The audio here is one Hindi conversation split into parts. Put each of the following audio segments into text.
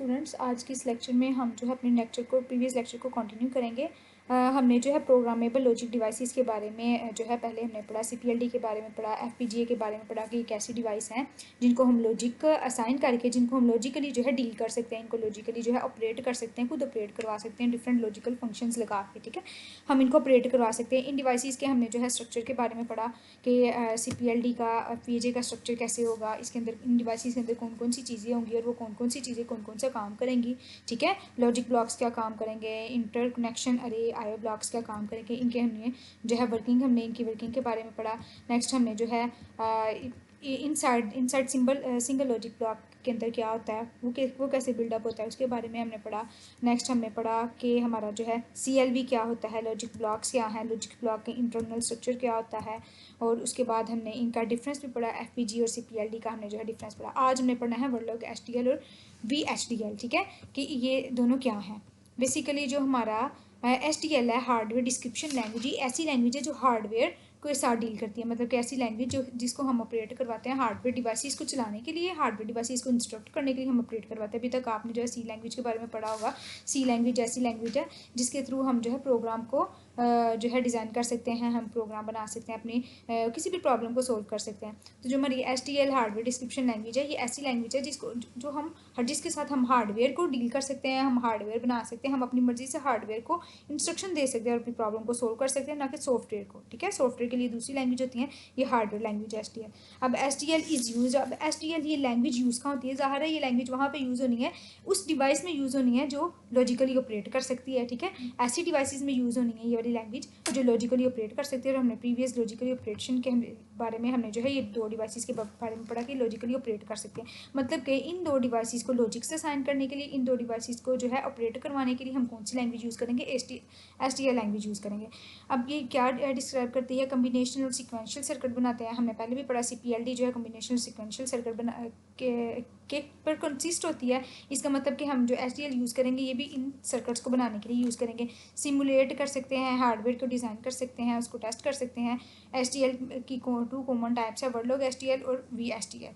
स्टूडेंट्स, आज की इस लेक्चर में हम जो है अपने प्रीवियस लेक्चर को कंटिन्यू करेंगे। हमने जो है प्रोग्रामेबल लॉजिक डिवाइसेस के बारे में जो है पहले हमने पढ़ा, सीपीएलडी के बारे में पढ़ा, एफपीजीए के बारे में पढ़ा कि एक ऐसी डिवाइस हैं जिनको हम लॉजिक असाइन करके, जिनको हम लॉजिकली जो है डील कर सकते हैं, इनको लॉजिकली जो है ऑपरेट कर सकते हैं, खुद ऑपरेट करवा सकते हैं डिफरेंट लॉजिकल फंक्शंस लगा के। ठीक है, हम इनको ऑपरेट करवा सकते हैं। इन डिवाइसेस के हमने जो है स्ट्रक्चर के बारे में पढ़ा कि सीपीएलडी का एफपीजीए का स्ट्रक्चर कैसे होगा, इसके अंदर इन डिवाइसेस के अंदर कौन कौन सी चीज़ें होंगी और वो कौन कौन सी चीज़ें कौन कौन सा काम करेंगी। ठीक है, लॉजिक ब्लॉक्स क्या काम करेंगे, इंटरकनेक्शन अरे आईओ ब्लॉक्स क्या काम करेंगे, इनके हमने जो है हमने इनकी वर्किंग के बारे में पढ़ा। नेक्स्ट हमने जो है इनसाइड सिंगल लॉजिक ब्लॉक के अंदर क्या होता है, वो कैसे बिल्डअप होता है, उसके बारे में हमने पढ़ा। नेक्स्ट हमने पढ़ा कि हमारा जो है सीएलबी क्या होता है, लॉजिक ब्लॉक्स क्या है, लॉजिक ब्लॉक के इंटरनल स्ट्रक्चर क्या होता है, और उसके बाद हमने इनका डिफरेंस भी पढ़ा। एफपीजी और सीपीएलडी का हमने जो है डिफरेंस पढ़ा। आज हमने पढ़ना है वर्डलॉग एचडीएल और वीएचडीएल। ठीक है, कि ये दोनों क्या हैं। बेसिकली जो हमारा एचडीएल है, हार्डवेयर डिस्क्रिप्शन लैंग्वेज, ऐसी लैंग्वेज है जो हार्डवेयर को साथ डील करती है। मतलब कि ऐसी लैंग्वेज जिसको हम ऑपरेट करवाते हैं हार्डवेयर डिवाइसेस को चलाने के लिए, हार्डवेयर डिवाइसेस को इंस्ट्रक्ट करने के लिए हम ऑपरेट करवाते हैं। अभी तक आपने जो है सी लैंग्वेज के बारे में पढ़ा होगा। सी लैंग्वेज ऐसी लैंग्वेज है जिसके थ्रू हम जो है प्रोग्राम को जो है डिज़ाइन कर सकते हैं, हम प्रोग्राम बना सकते हैं, अपनी किसी भी प्रॉब्लम को सोल्व कर सकते हैं। तो जो हमारी एचडीएल हार्डवेयर डिस्क्रिप्शन लैंग्वेज है, ये ऐसी लैंग्वेज है जिसके साथ हम हार्डवेयर को डील कर सकते हैं, हम हार्डवेयर बना सकते हैं, हम अपनी मर्जी से हार्डवेयर को इंस्ट्रक्शन दे सकते हैं और अपनी प्रॉब्लम को सोल्व कर सकते हैं, ना कि सॉफ्टवेयर को। ठीक है, सॉफ्टवेयर के लिए दूसरी लैंग्वेज होती है, ये हार्डवेयर लैंग्वेज एचडीएल। अब एचडीएल इज यूज, अब एचडीएल ये लैंग्वेज यूज़ कहाँ होती है, ज़ाहिर है ये लैंग्वेज वहाँ पे यूज़ होनी है, उस डिवाइस में यूज़ होनी है जो लॉजिकली ऑपरेट कर सकती है। ठीक है, ऐसी डिवाइसेस में यूज़ होनी है ये वाली लैंग्वेज जो लॉजिकली ऑपरेट कर सकती है। और हमने प्रीवियस लॉजिकली ऑपरेशन के बारे में हमने जो है ये दो डिवाइसेस के बारे में पढ़ा कि लॉजिकली ऑपरेट कर सकते हैं। मतलब कि इन दो डिवाइसेस को लॉजिक से असाइन करने के लिए, इन दो डिवाइसेस को जो है ऑपरेट करवाने के लिए हम कौन सी लैंग्वेज यूज़ करेंगे, एचडीएल लैंग्वेज यूज़ करेंगे। अब ये क्या डिस्क्राइब करती है, कम्बिनेशनल और सिक्वेंशियल सर्किट बनाते हैं। हमने पहले भी पढ़ा सीपीएलडी जो है कम्बिनेशनल सिक्वेंशियल सर्किट बना के पर कंसिस्ट होती है। इसका मतलब कि हम जो एचडीएल यूज़ करेंगे ये भी इन सर्किट्स को बनाने के लिए यूज़ करेंगे। सिमुलेट कर सकते हैं, हार्डवेयर को डिज़ाइन कर सकते हैं, उसको टेस्ट कर सकते हैं। एचडीएल की टू कॉमन टाइप्स है, वर्डलॉग एचडीएल और वीएचडीएल।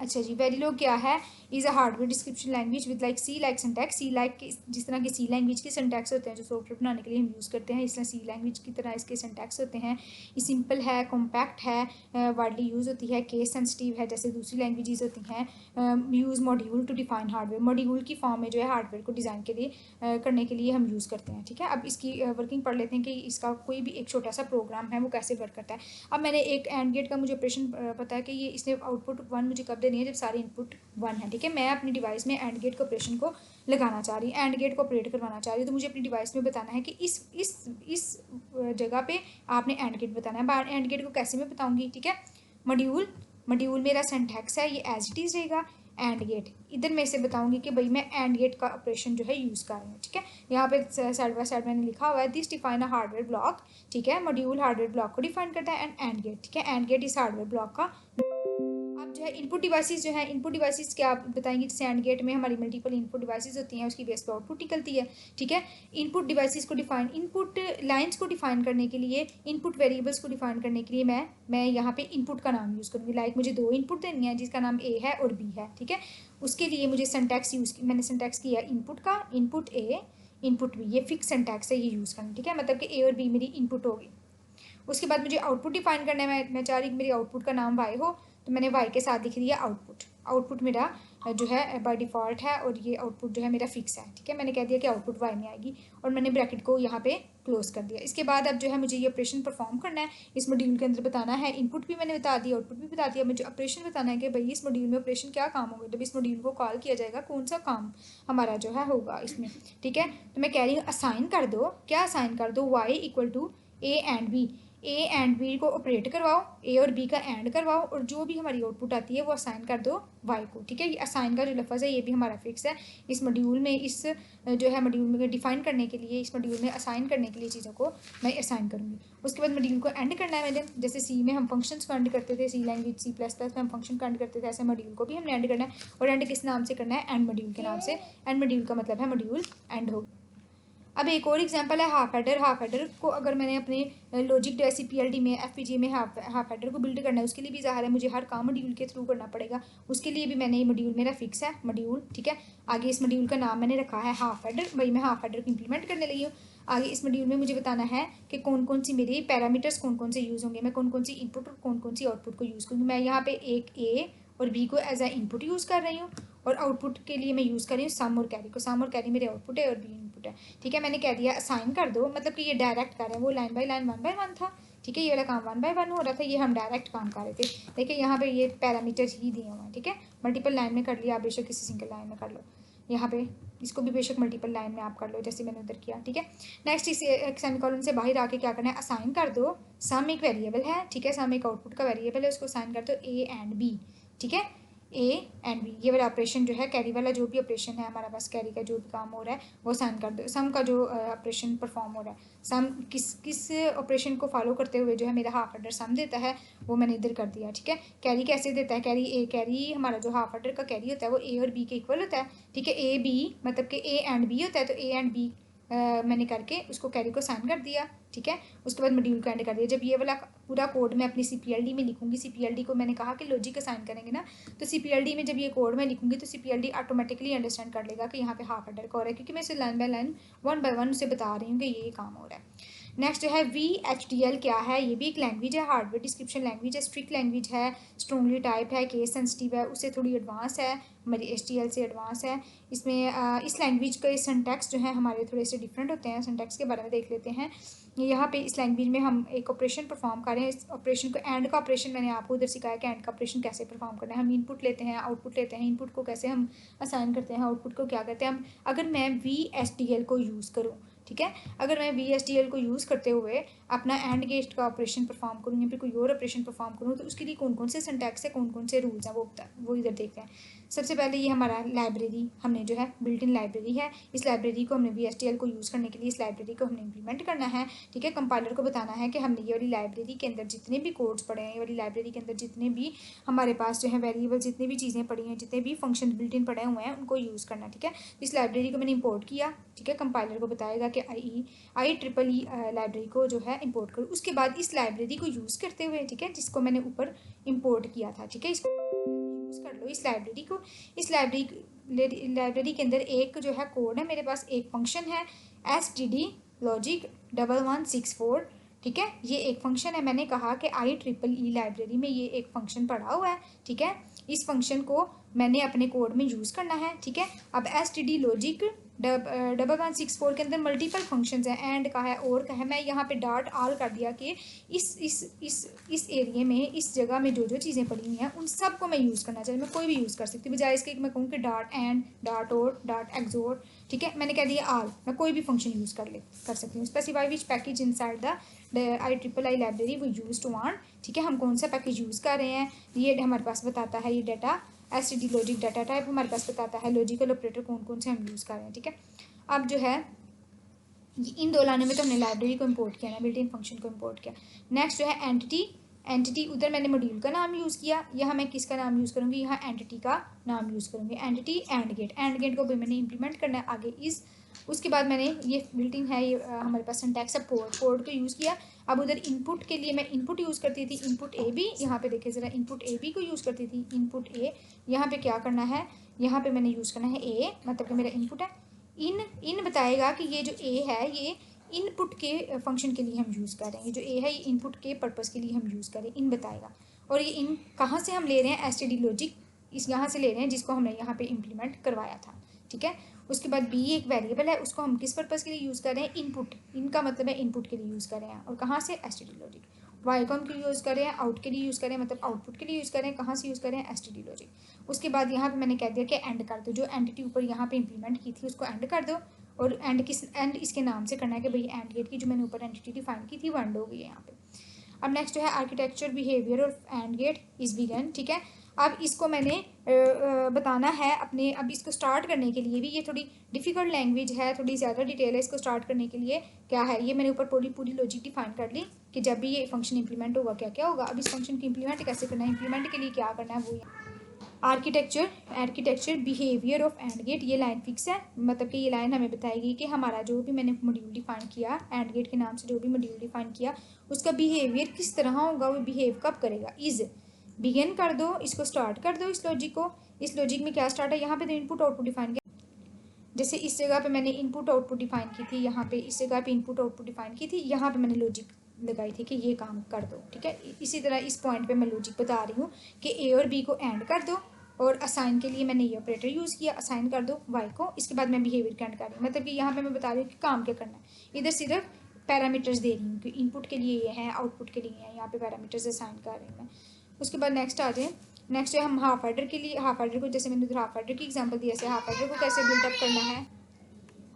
अच्छा जी, वेरिलोग क्या है, is a hardware description language with like C like syntax. C like जिस तरह के सी लैंग्वेज के सिंटैक्स होते हैं जो सॉफ्टवेयर बनाने के लिए हम यूज़ करते हैं, इस तरह सी लैंग्वेज की तरह इसके सिंटैक्स होते हैं। ये सिंपल है, कॉम्पैक्ट है, वाइडली यूज़ होती है, केस सेंसिटिव है जैसे दूसरी लैंग्वेजेस होती हैं। Use module to define hardware, module की फॉर्म में जो है हार्डवेयर को डिज़ाइन के लिए करने के लिए हम यूज़ करते हैं। ठीक है, अब इसकी वर्किंग पढ़ लेते हैं कि इसका कोई भी एक छोटा सा प्रोग्राम है वो कैसे वर्क करता है। अब मैंने एक एंड गेट का मुझे ऑपरेशन पता है कि ये इसने आउटपुट 1 मुझे कब देनी है, जब सारे इनपुट 1 है। ठीक है, मैं अपनी डिवाइस में एंड गेट के ऑपरेशन को लगाना चाह रही हूँ, एंड गेट को ऑपरेट करवाना चाह रही हूँ, तो मुझे अपनी डिवाइस में बताना है कि इस जगह पे आपने एंड गेट बताना है। एंड गेट को कैसे मैं बताऊँगी, ठीक है, मॉड्यूल मेरा सिंटैक्स है, ये एज इट इज़ रहेगा। एंड गेट इधर मैं से बताऊंगी कि भाई मैं एंड गेट का ऑपरेशन जो है यूज़ कर रही हूँ। ठीक है, यहाँ पे साइड बाय साइड मैंने लिखा हुआ है, this define a hardware block. ठीक है, मॉड्यूल हार्डवेयर ब्लॉक को डिफाइन करता है एंड गेट। ठीक है, एंड गेट इस हार्डवेयर ब्लॉक का। अब जो है इनपुट डिवाइसेस जो है, इनपुट डिवाइसेस क्या आप बताएंगे, जैसे एंड गेट में हमारी मल्टीपल इनपुट डिवाइसेस होती हैं, उसकी बेस पर आउटपुट निकलती है। ठीक है, इनपुट डिवाइसेस को डिफाइन, इनपुट लाइंस को डिफाइन करने के लिए, इनपुट वेरिएबल्स को डिफाइन करने के लिए मैं यहाँ पे इनपुट का नाम यूज़ करूँगी। लाइक मुझे दो इनपुट देनी है जिसका नाम ए है और बी है। ठीक है, उसके लिए मुझे सिंटैक्स मैंने सिंटैक्स किया इनपुट का, इनपुट ए इनपुट बी, ये फिक्स सिंटैक्स है, ये यूज़ करना। ठीक है, मतलब कि ए और बी मेरी इनपुट होगी। उसके बाद मुझे आउटपुट डिफाइन करना है, मैं चाह रही कि मेरी आउटपुट का नाम वाई हो, तो मैंने वाई के साथ लिख दिया आउटपुट। आउटपुट मेरा जो है बाय डिफ़ॉल्ट है और ये आउटपुट जो है मेरा फिक्स है। ठीक है, मैंने कह दिया कि आउटपुट वाई में आएगी और मैंने ब्रैकेट को यहाँ पे क्लोज कर दिया। इसके बाद अब जो है मुझे ये ऑपरेशन परफॉर्म करना है, इस मॉड्यूल के अंदर बताना है। इनपुट भी मैंने बता दिया, आउटपुट भी बता दिया, मुझे ऑपरेशन बताना है कि भाई इस मॉड्यूल में ऑपरेशन क्या काम होगा, जब इस मॉड्यूल को कॉल किया जाएगा कौन सा काम हमारा जो है होगा इसमें। ठीक है, तो मैं कह रही हूँ असाइन कर दो, क्या असाइन कर दो, Y equal to A and B, A and B को ऑपरेट करवाओ, ए और बी का एंड करवाओ और जो भी हमारी आउटपुट आती है वो असाइन कर दो वाई को। ठीक है, ये असाइन का जो लफ्ज़ है ये भी हमारा फिक्स है। इस मॉड्यूल में इस जो है मॉड्यूल में डिफाइन करने के लिए, इस मॉड्यूल में असाइन करने के लिए चीज़ों को मैं असाइन करूँगी। उसके बाद मॉड्यूल को एंड करना है मैंने, जैसे सी में हम फंक्शंस को एंड करते थे, सी लैंग्वेज सी प्लस प्लस में हम फंक्शन को एंड करते थे, ऐसे मॉड्यूल को भी हमने एंड करना है। और एंड किस नाम से करना है, एंड मॉड्यूल के नाम से। एंड मॉड्यूल का मतलब है मॉड्यूल एंड हो। अब एक और एग्जांपल है हाफ हेडर। हाफ हेडर को अगर मैंने अपने लॉजिक CPLD में FPGA में हाफ हेडर को बिल्ड करना है, उसके लिए भी ज़ाहिर है मुझे हर काम मॉड्यूल के थ्रू करना पड़ेगा। उसके लिए भी मैंने ये मॉड्यूल मेरा फिक्स है मॉड्यूल, ठीक है। आगे इस मॉड्यूल का नाम मैंने रखा है हाफ हेडर, भाई मैं हाफ हेडर को इम्प्लीमेंट करने लगी हूँ। आगे इस मॉड्यूल में मुझे बताना है कि कौन कौन सी मेरी पैरामीटर्स कौन कौन से यूज़ होंगे, मैं कौन कौन सी इनपुट और कौन कौन सी आउटपुट को यूज़ करूँगी। मैं यहाँ पे एक A और B को एज ए इनपुट यूज़ कर रही हूँ और आउटपुट के लिए मैं यूज़ कर रही हूँ सम और कैरी को। सम और कैरी मेरे आउटपुट है और B इनपुट है, ठीक है। मैंने कह दिया असाइन कर दो, मतलब कि ये डायरेक्ट कर रहे हैं, वो लाइन बाय लाइन 1 बाय 1 था, ठीक है। ये वाला काम 1 बाय 1 हो रहा था, ये हम डायरेक्ट काम कर रहे थे। देखिए यहाँ पे ये पैरामीटर्स ही दिए हुए हैं, ठीक है। मल्टीपल लाइन में कर लिया, आप बेशक किसी सिंगल लाइन में कर लो। यहाँ पे इसको भी बेशक मल्टीपल लाइन में आप कर लो, जैसे मैंने उधर किया, ठीक है। नेक्स्ट इस सेमीकोलन से बाहर आके क्या करना है, असाइन कर दो। सम एक वेरिएबल है, ठीक है, सम एक आउटपुट का वेरिएबल है, उसको असाइन कर दो A एंड B, ठीक है। A एंड B ये वाला ऑपरेशन जो है, कैरी वाला जो भी ऑपरेशन है हमारे पास, कैरी का जो भी काम हो रहा है वो साइन कर दो। सम का जो ऑपरेशन परफॉर्म हो रहा है, सम किस ऑपरेशन को फॉलो करते हुए जो है मेरा हाफ एडर सम देता है, वो मैंने इधर कर दिया, ठीक है। कैरी कैसे देता है, कैरी हमारा जो हाफ एडर का कैरी होता है वो A और B के इक्वल होता है, ठीक है। A B मतलब कि A एंड B होता है, तो A एंड B मैंने करके उसको कैरी को साइन कर दिया, ठीक है। उसके बाद मॉड्यूल को एंड कर दिया। जब ये वाला पूरा कोड मैं अपनी CPLD में लिखूंगी, CPLD को मैंने कहा कि लॉजिक असाइन करेंगे ना, तो CPLD में जब ये कोड मैं लिखूंगी तो CPLD ऑटोमेटिकली अंडरस्टैंड कर लेगा कि यहाँ पे हाफ एडर का हो रहा है, क्योंकि मैं इसे लाइन बाय लाइन 1 बाय 1 उसे बता रही हूँ कि ये काम हो रहा है। नेक्स्ट जो है VHDL क्या है, ये भी एक लैंग्वेज है, हार्डवेयर डिस्क्रिप्शन लैंग्वेज है, स्ट्रिक्ट लैंग्वेज है, स्ट्रॉन्गली टाइप है, केस सेंसिटिव है, उससे थोड़ी एडवांस है, हमारी HDL से एडवांस है। इसमें इस लैंग्वेज के सिंटैक्स जो है हमारे थोड़े से डिफरेंट होते हैं। सिंटैक्स के बारे में देख लेते हैं। यहाँ पे इस लैंग्वेज में हम एक ऑपरेशन परफॉर्म कर रहे हैं, इस ऑपरेशन को एंड का ऑपरेशन मैंने आपको उधर सिखाया कि एंड का ऑपरेशन कैसे परफॉर्म करना है। हम इनपुट लेते हैं, आउटपुट लेते हैं, इनपुट को कैसे हम असाइन करते हैं, आउटपुट को क्या करते हैं हम। अगर मैं VHDL को यूज़ करूँ, ठीक है, अगर मैं VHDL को यूज़ करते हुए अपना एंड गेट का ऑपरेशन परफॉर्म करूँ या फिर कोई और ऑपरेशन परफॉर्म करूँ, तो उसके लिए कौन कौन से सिंटैक्स है, कौन कौन से रूल्स हैं, वो इधर देखते हैं। सबसे पहले ये हमारा लाइब्रेरी हमने जो है बिल्ट इन लाइब्रेरी है, इस लाइब्रेरी को हमने VHDL को यूज़ करने के लिए इस लाइब्रेरी को हमने इंप्लीमेंट करना है, ठीक है। कंपाइलर को बताना है कि हमने ये वाली लाइब्रेरी के अंदर जितने भी कोड्स पढ़े हैं, ये वाली लाइब्रेरी के अंदर जितने भी हमारे पास जो है वेरिएबल जितनी भी चीज़ें पड़ी हैं, जितने भी फंक्शन बिल्ट इन पड़े हुए हैं, उनको यूज़ करना, ठीक है। इस लाइब्रेरी को मैंने इंपोर्ट किया, ठीक है। कंपाइलर को बताएगा कि IEEE लाइब्रेरी को जो है इंपोर्ट करो। उसके बाद इस लाइब्रेरी को यूज़ करते हुए, ठीक है, जिसको मैंने ऊपर इंपोर्ट किया था, ठीक है, इसको यूज़ कर लो इस लाइब्रेरी को। इस लाइब्रेरी के अंदर एक जो है कोड है मेरे पास, एक फंक्शन है STD लॉजिक 1164, ठीक है। ये एक फंक्शन है, मैंने कहा कि IEEE लाइब्रेरी में ये एक फंक्शन पड़ा हुआ है, ठीक है। इस फंक्शन को मैंने अपने कोड में यूज़ करना है, ठीक है। अब STD लॉजिक 1164 के अंदर मल्टीपल फंक्शंस हैं, एंड का है, और का है। मैं यहाँ पे डॉट ऑल कर दिया कि इस एरिया में, इस जगह में जो जो चीज़ें पड़ी हुई हैं उन सब को मैं यूज़ करना चाहिए। मैं कोई भी यूज़ कर सकती हूँ, बजाय इसके मैं कहूँ कि डॉट एंड, डॉट और, डॉट एक्सोर, ठीक है। मैंने कह दिया ऑल, मैं कोई भी फंक्शन यूज़ कर सकती हूँ। Specify which package inside the IEEE library वो यूज टू वांट, ठीक है। हम कौन सा पैकेज यूज़ कर रहे हैं ये हमारे पास बताता है। ये data STD logic data type हमारे पास बताता है, लॉजिकल ऑपरेटर कौन कौन से हम यूज़ कर रहे हैं, ठीक है। अब जो है इन दो लाइनों में तो हमने लाइब्रेरी को इंपोर्ट किया ना, बिल्ट इन फंक्शन को इंपोर्ट किया। नेक्स्ट जो है एंटिटी उधर मैंने मॉड्यूल का नाम यूज़ किया, यहाँ मैं किसका नाम यूज़ करूँगी, यहाँ एंटिटी का नाम यूज़ करूँगी। एंटिटी एंड गेट को भी मैंने इंप्लीमेंट करना है आगे उसके बाद मैंने ये बिल्ट इन है, ये हमारे पास सिंटैक्स है, पोर्ट को यूज़ किया। अब उधर इनपुट के लिए मैं इनपुट यूज़ करती थी, इनपुट AB, यहाँ पे देखिए ज़रा, इनपुट AB को यूज़ करती थी, इनपुट A। यहाँ पे क्या करना है, यहाँ पे मैंने यूज़ करना है A, मतलब कि मेरा इनपुट है। इन बताएगा कि ये जो A है ये इनपुट के फंक्शन के लिए हम यूज़ कर रहे हैं, ये जो A है ये इनपुट के पर्पज़ के लिए हम यूज़ करें, इन बताएगा। और ये इन कहाँ से हम ले रहे हैं, STD लॉजिक इस यहाँ से ले रहे हैं, जिसको हमने यहाँ पे इम्प्लीमेंट करवाया था, ठीक है। उसके बाद B एक वेरिएबल है, उसको हम किस पर्पज़ के लिए यूज़ कर रहे हैं, इनपुट, इनका मतलब है इनपुट के लिए यूज़ कर रहे हैं। और कहाँ से, STD लॉजिक। वाई को हम क्यों यूज़ कर रहे हैं, आउट के लिए यूज़ करें, मतलब आउटपुट के लिए यूज़ करें। कहाँ से यूज़ करें, STD लॉजिक। उसके बाद यहाँ पे मैंने कह दिया कि एंड कर दो, जो एंटिटी ऊपर यहाँ पे इंप्लीमेंट की थी उसको एंड कर दो। और एंड इसके नाम से करना है कि भाई एंड गेट की जो मैंने ऊपर एंटिटी डिफाइन की थी वो एंड हो गई है यहाँ पे। अब नेक्स्ट जो है आर्किटेक्चर बिहेवियर और एंड गेट इज बिगन, ठीक है। अब इसको मैंने बताना है अपने, अब इसको स्टार्ट करने के लिए भी ये थोड़ी डिफ़िकल्ट लैंग्वेज है, थोड़ी ज़्यादा डिटेल है। इसको स्टार्ट करने के लिए क्या है, ये मैंने ऊपर पूरी लॉजिक डिफाइन कर ली कि जब भी ये फंक्शन इंप्लीमेंट होगा क्या क्या होगा। अब इस फंक्शन की इंप्लीमेंट कैसे करना है, इंप्लीमेंट के लिए क्या करना है वो। Architecture behaviour of and gate, ये लाइन फिक्स है, मतलब कि ये लाइन हमें बताएगी कि हमारा जो भी मैंने मॉड्यूल डिफाइन किया, एंड गेट के नाम से जो भी मॉड्यूल डिफाइन किया, उसका बिहेवियर किस तरह होगा, वो बिहेव कब करेगा। इज बिगिन कर दो, इसको स्टार्ट कर दो, इस लॉजिक को। इस लॉजिक में क्या स्टार्ट है, यहाँ पे तो इनपुट आउटपुट डिफाइन किया, जैसे इस जगह पे मैंने इनपुट आउटपुट डिफाइन की थी, यहाँ पे इस जगह पे इनपुट आउटपुट डिफाइन की थी, यहाँ पे मैंने लॉजिक लगाई थी कि ये काम कर दो, ठीक है। इसी तरह इस पॉइंट पे मैं लॉजिक बता रही हूँ कि ए और बी को एंड कर दो, और असाइन के लिए मैंने ये ऑपरेटर यूज़ किया, असाइन कर दो वाई को, इसके बाद मैं बिहेवियर का एंड कर रही हूँ। मतलब कि यहाँ पे मैं बता रही हूँ कि काम क्या करना है, इधर सिर्फ पैरामीटर्स दे रही हूँ कि इनपुट के लिए ये है, आउटपुट के लिए है, यहाँ पे पैरामीटर्स असाइन कर रही हूँ मैं। उसके बाद नेक्स्ट आ जाए, नेक्स्ट है हम हाफ एडर के लिए, हाफ एडर को जैसे मैंने उधर हाफ एडर की एग्जांपल दिया, जैसे हाफ एडर को कैसे बिल्डअप करना है।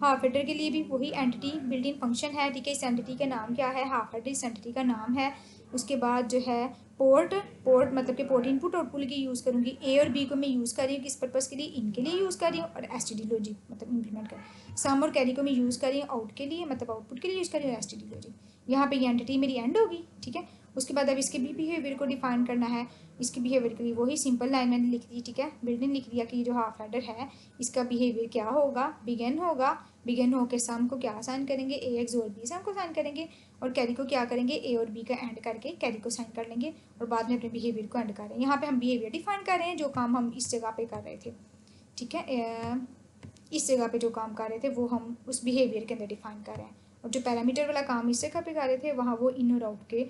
हाफ एडर के लिए भी वही एंटिटी बिल्ट इन फंक्शन है, ठीक है। इस एंटिटी का नाम क्या है, हाफ एडर इस एंटिटी का नाम है। उसके बाद जो है पोर्ट मतलब कि पोर्ट इनपुट आउटपुट की यूज़ करूँगी, ए और बी को मैं यूज़ कर रही हूँ किस पर्पज़ के लिए, इनके लिए यूज़ कर रही हूँ, और एस टी डी लॉजिक मतलब इम्प्लीमेंट कर। सम और कैरी को मैं यूज़ कर रही हूँ आउट के लिए, मतलब आउटपुट के लिए यूज़ कर रही हूँ, एस टी डी लॉजिक। यहाँ पे ये एंटिटी मेरी एंड होगी, ठीक है। उसके बाद अब इसके भी बिहेवियर को डिफाइन करना है। इसके बिहेवियर के लिए वही सिंपल लाइन मैंने लिख दी, ठीक है। बिल्डिंग लिख दिया कि जो हाफ एडर है इसका बिहेवियर क्या होगा, बिगिन होगा, बिगिन होकर सम को क्या असाइन करेंगे, ए एक्स और बी सम को असाइन करेंगे, और कैरी को क्या करेंगे, ए और बी का एंड करके कैरी को साइन कर लेंगे, और बाद में अपने बिहेवियर को एंड कर रहे हैं। यहाँ पे हम बिहेवियर डिफाइन कर रहे हैं, जो काम हम इस जगह पे कर रहे थे, ठीक है। इस जगह पे जो काम कर रहे थे वो हम उस बिहेवियर के अंदर डिफाइन कर रहे हैं, और जो पैरामीटर वाला काम इस जगह पे कर रहे थे वहाँ वो इन और आउट के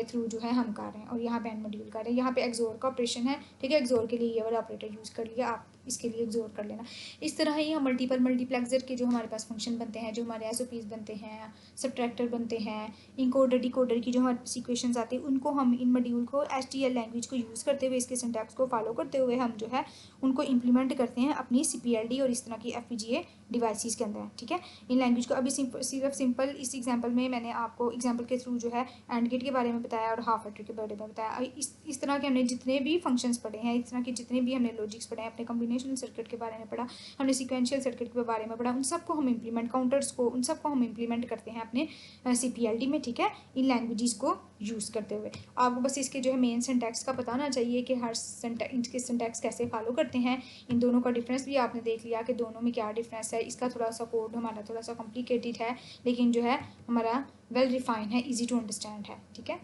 थ्रू जो है हम कर रहे हैं, और यहाँ पे एंड मॉड्यूल कर रहे हैं। यहाँ पे एक्सोर का ऑपरेशन है, ठीक है। एक्सोर के लिए ये वाला ऑपरेटर यूज़ कर लिया, आप इसके लिए एक्सोर कर लेना। इस तरह ही हम मल्टीप्लेक्सर के जो हमारे पास फंक्शन बनते हैं, जो हमारे एसओपीज बनते हैं, सब्ट्रैक्टर बनते हैं, इनकोडर डिकोडर की जो हमारे इक्वेशंस आती है, उनको हम इन मॉड्यूल को एचटीएल लैंग्वेज को यूज़ करते हुए, इसके सिंटैक्स को फॉलो करते हुए हम जो है उनको इम्प्लीमेंट करते हैं अपनी सीपीएलडी और इस तरह की एफपीजीए डिवाइसेस के अंदर, ठीक है। इन लैंग्वेज को अभी सिर्फ सिंपल इस एग्जांपल में मैंने आपको एग्जांपल के थ्रू जो है एंड गेट के बारे में बताया और हाफ एडर के बारे में बताया। इस तरह के हमने जितने भी फंक्शंस पढ़े हैं, इस तरह के जितने भी हमने लॉजिक्स पढ़े हैं, अपने कॉम्बिनेशनल सर्किट के बारे में पढ़ा, हमने सीक्वेंशियल सर्किट के बारे में पढ़ा, उन सबको हम इम्प्लीमेंट, काउंटर्स को, उन सबको हम इम्प्लीमेंट करते हैं अपने सीपीएलडी में, ठीक है, इन लैंग्वेजेस को यूज़ करते हुए। आपको बस इसके जो है मेन सिंटैक्स का पता होना चाहिए कि हर इनके सिंटैक्स कैसे फॉलो करते हैं। इन दोनों का डिफरेंस भी आपने देख लिया कि दोनों में क्या डिफरेंस है। इसका थोड़ा सा कोड हमारा थोड़ा सा कॉम्प्लिकेटेड है, लेकिन जो है हमारा वेल डिफाइन है, इजी टू अंडरस्टैंड है, ठीक है।